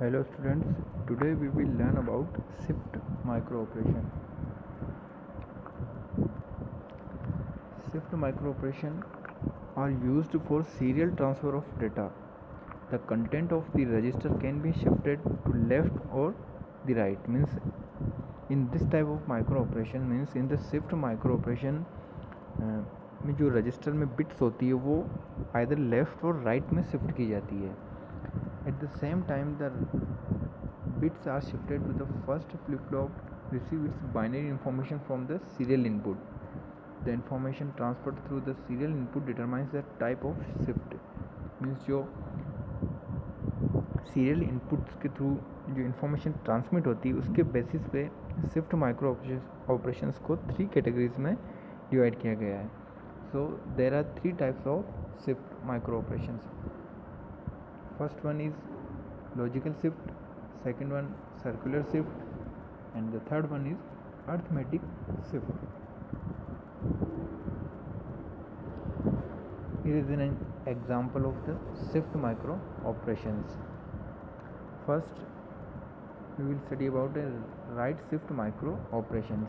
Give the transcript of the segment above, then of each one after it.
Hello students, today we will learn about shift micro operation. Shift micro operation are used for serial transfer of data. The content of the register can be shifted to left or the right. Means in this type of micro operation, means in the shift micro operation में जो register में bits होती है वो either left और right में shift की जाती है. At the same time, the bits are shifted to the first flip-flop receive its binary information from the serial input. The information transferred through the serial input determines the type of shift. Means जो serial inputs के through जो information transmit होती है उसके basis पे shift micro operations को 3 categories में divide किया गया है. So there are 3 types of shift micro operations. First one is logical shift, second one circular shift, and the third one is arithmetic shift. Here is an example of the shift micro operations. First we will study about the right shift micro operations.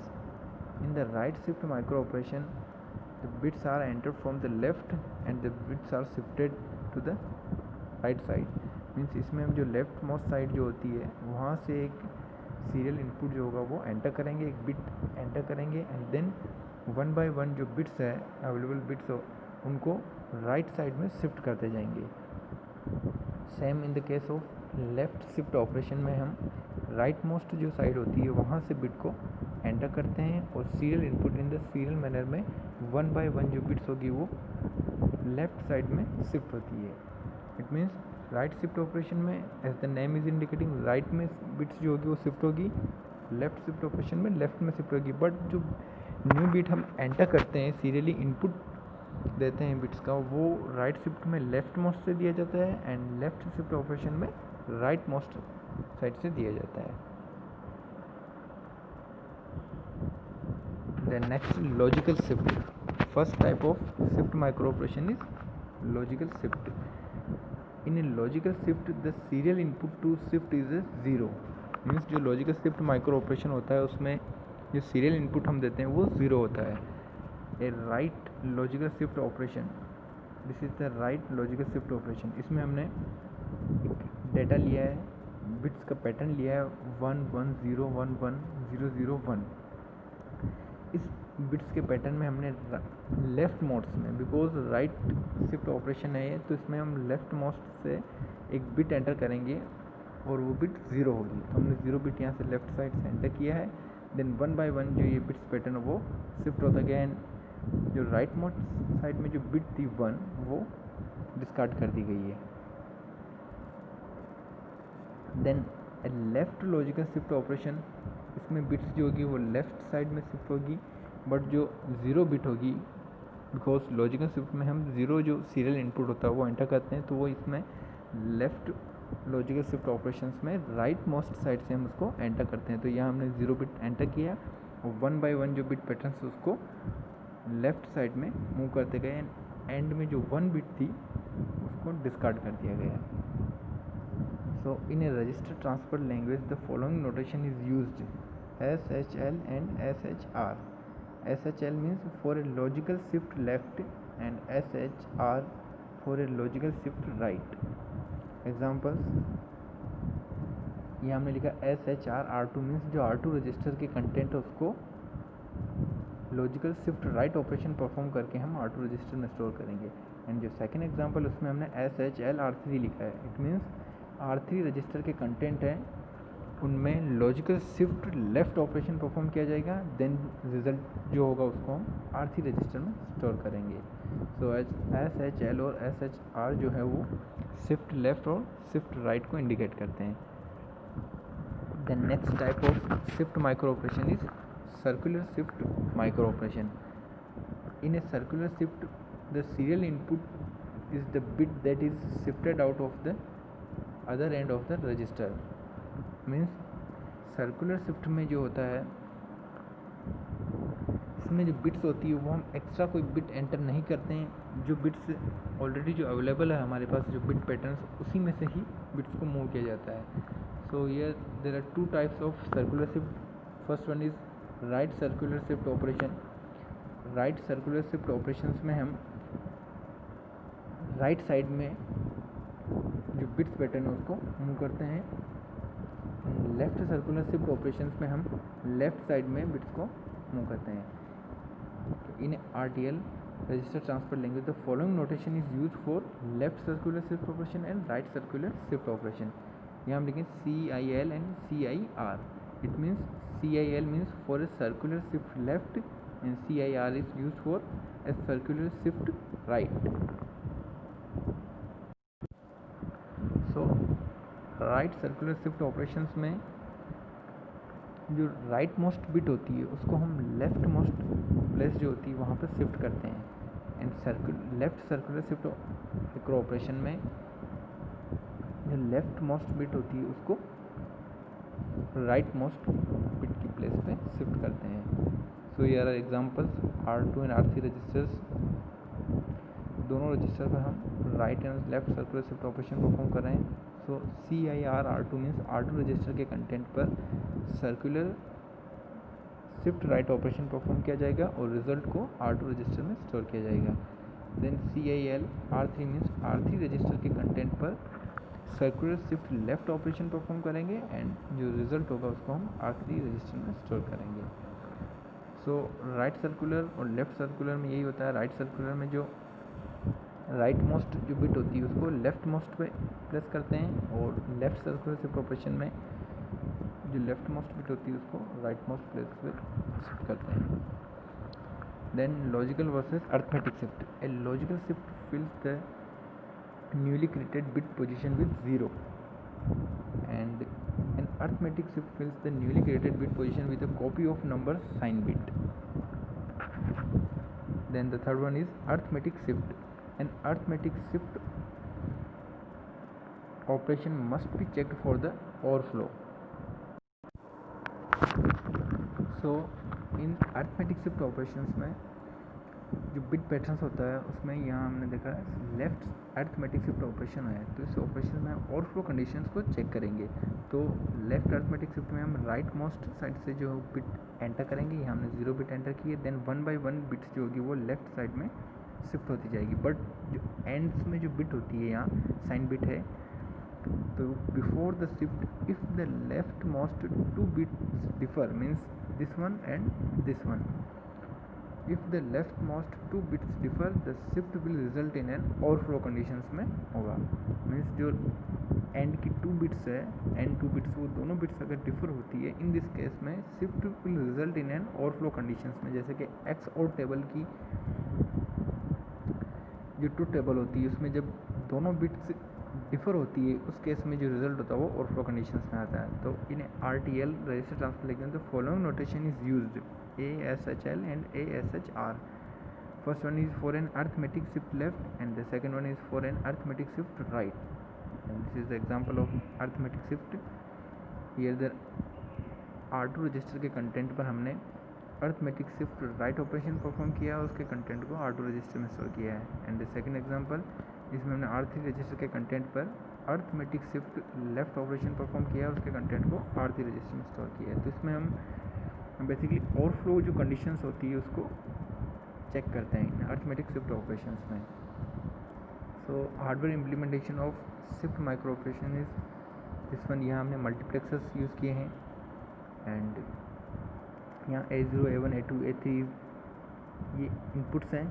In the right shift micro operation, the bits are entered from the left and the bits are shifted to the right side. Means इसमें हम जो left most side जो होती है वहाँ से एक serial input जो होगा वो एंटर करेंगे, एक बिट एंटर करेंगे and then one by one जो बिट्स है अवेलेबल बिट्स हो उनको राइट साइड में शिफ्ट करते जाएंगे. Same in the case of left shift operation में हम राइट मोस्ट जो साइड होती है वहाँ से बिट को एंटर करते हैं और serial input in the serial manner में वन बाय वन जो बिट्स होगी वो लेफ्ट साइड में शिफ्ट होती है. It means right shift operation में as the name is indicating right में बिट्स जो होगी वो शिफ्ट होगी, लेफ्ट शिफ्ट ऑपरेशन में लेफ्ट में शिफ्ट होगी. बट जो न्यू बिट हम एंटर करते हैं सीरियली इनपुट देते हैं बिट्स का वो राइट शिफ्ट में लेफ्ट मोस्ट से दिया जाता है एंड लेफ्ट शिफ्ट ऑपरेशन में राइट मोस्ट साइड से दिया जाता है. The next logical shift. First type of shift micro operation is logical shift. In a logical shift, the serial input to shift is a 0. Means जो logical shift micro operation होता है उसमें जो serial input हम देते हैं वो 0 होता है. A right logical shift operation, this is the right logical shift operation. इसमें हमने एक डेटा लिया है, बिट्स का पैटर्न लिया है 1 1 0 1 1 0 0 1. इस बिट्स के पैटर्न में हमने लेफ्ट मोड्स में, बिकॉज राइट शिफ्ट ऑपरेशन है तो इसमें हम लेफ्ट मोस्ट से एक बिट एंटर करेंगे और वो बिट 0 होगी. तो हमने 0 बिट यहाँ से लेफ्ट साइड से एंटर किया है. देन वन बाय वन जो ये बिट्स पैटर्न है वो शिफ्ट होता गया एंड जो राइट मोस्ट साइड में जो बिट थी 1 वो डिस्कार्ड कर दी गई है. Then left logical shift operation, इसमें बिट्स जो होगी वो लेफ्ट साइड में शिफ्ट होगी बट जो 0 बिट होगी, बिकॉज लॉजिकल शिफ्ट में हम 0 जो सीरियल इनपुट होता है वो एंटर करते हैं तो वो इसमें लेफ्ट लॉजिकल शिफ्ट ऑपरेशंस में राइट मोस्ट साइड से हम उसको एंटर करते हैं. तो यहाँ हमने 0 बिट एंटर किया और वन बाय वन जो बिट पैटर्न से उसको लेफ्ट साइड में मूव करते गए. एंड में जो 1 बिट थी उसको डिस्कार्ड कर दिया गया. So in a register transfer language, the following notation is used: SHL and SHR. SHL means for a logical shift left and SHR for a logical shift right. Examples, ये हमने लिखा SHR R2 means जो R2 register के content है उसको logical shift right operation perform करके हम R2 register में स्टोर करेंगे. एंड जो सेकेंड एग्जाम्पल उसमें हमने SHL R3 लिखा है. इट मीन्स R3 रजिस्टर के कंटेंट हैं उनमें logical shift left operation perform किया जाएगा, देन रिजल्ट जो होगा उसको हम R3 रजिस्टर में स्टोर करेंगे. सो SHL और SHR जो है वो शिफ्ट लेफ्ट और शिफ्ट राइट को इंडिकेट करते हैं. The next type of shift micro operation is circular shift micro operation. In a circular shift the serial input is the bit that is shifted out of the other end of the register. Means circular shift में जो होता है इसमें जो bits होती है वो हम एक्स्ट्रा कोई बिट एंटर नहीं करते हैं, जो बिट्स ऑलरेडी जो अवेलेबल है हमारे पास, जो बिट पैटर्न्स, उसी में से ही बिट्स को मूव किया जाता है। So here there are two types of circular shift. First one is right circular shift operation. Right circular shift operations में हम राइट साइड में जो बिट्स पैटर्न है उसको मूव करते हैं। लेफ्ट सर्कुलर शिफ्ट ऑपरेशंस में हम लेफ्ट साइड में बिट्स को मूव करते हैं। In RTL register transfer language, the following notation is used for left circular shift operation and right circular shift operation. यहाँ हम लिखें CIL and CIR. It means CIL means for a circular shift left and CIR is used for a circular shift right. So right circular shift operations में जो right most bit होती है उसको हम left most place जो होती है वहाँ पर शिफ्ट करते हैं। And left circular shift operation में जो लेफ्ट मोस्ट बिट होती है उसको राइट मोस्ट बिट की प्लेस पे शिफ्ट करते हैं। So here are examples R2 and R3 registers. दोनों रजिस्टर पर हम right and left circular shift operation perform कर रहे हैं। सो CIR R2 means R2 register के कंटेंट पर circular shift right operation perform किया जाएगा और रिजल्ट को R2 रजिस्टर में स्टोर किया जाएगा। Then CIL R3 means R3 register के कंटेंट पर circular shift left operation perform करेंगे एंड जो रिजल्ट होगा उसको हम R3 रजिस्टर में स्टोर करेंगे। सो राइट सर्कुलर और लेफ्ट सर्कुलर में यही होता है। राइट सर्कुलर में जो राइट मोस्ट जो बिट होती है उसको लेफ्ट मोस्ट पे प्रेस करते हैं और लेफ्ट सर्कुलर शिफ्ट ऑपरेशन में जो लेफ्ट मोस्ट बिट होती है उसको राइट मोस्ट प्लेस पे शिफ्ट करते हैं। Then logical versus arithmetic shift. A logical shift fills the newly created bit position with 0 and an arithmetic shift fills the newly created bit position with a copy of number sign bit. Then the third one is arithmetic shift. An arithmetic shift operation must be checked for the overflow. So in arithmetic shift operations में जो bit patterns होता है उसमें यहाँ हमने देखा है left arithmetic shift operation है, तो इस ऑपरेशन में हम ओवरफ्लो कंडीशंस को चेक करेंगे। तो लेफ्ट अर्थमेटिक शिफ्ट में हम राइट मोस्ट साइड से जो बिट एंटर करेंगे, यहाँ हमने 0 बिट एंटर की है। देन 1 बाय 1 बिट्स जो होगी वो लेफ्ट साइड में शिफ्ट होती जाएगी। बट जो एंड्स में जो बिट होती है यहाँ साइन बिट है, तो before the shift if the left most 2 bits differ means this one and this one, if the leftmost 2 bits differ the shift will result in an overflow conditions में होगा। Means जो and की 2 bits है and 2 bits वो दोनों bits अगर differ होती है इन दिस केस में shift will result in an overflow conditions में। जैसे कि एक्स और टेबल की जो ट्रुथ टेबल होती है उसमें जब दोनों बिट्स डिफर होती है उस केस में जो रिजल्ट होता है वो ओवरफ्लो कंडीशंस में आता है। तो इन RTL रजिस्टर ट्रांसफर लिखने the following notation is used ASHL and ASHR. First one is for an arithmetic shift left and the second one is for an arithmetic shift right. And this is the example of arithmetic shift. Here the R2 register के content पर हमने arithmetic shift right operation perform किया और उसके content को R2 register में store किया है। एंड द सेकंड एग्जांपल इसमें हमने R3 रजिस्टर के कंटेंट पर arithmetic shift left operation perform किया और उसके कंटेंट को R3 रजिस्टर में स्टोर किया है। तो इसमें हम बेसिकली ओवरफ्लो जो कंडीशंस होती है उसको चेक करते हैं अर्थमेटिक शिफ्ट ऑपरेशंस में। So hardware implementation of shift micro operation is this one. यहाँ हमने मल्टीप्लेक्सर्स यूज़ किए हैं एंड यहाँ A0 A1 A2 A3 ये इनपुट्स हैं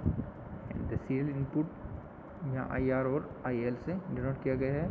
एंड द सीरियल इनपुट यहाँ IR और IL से डिनोट किया गया है।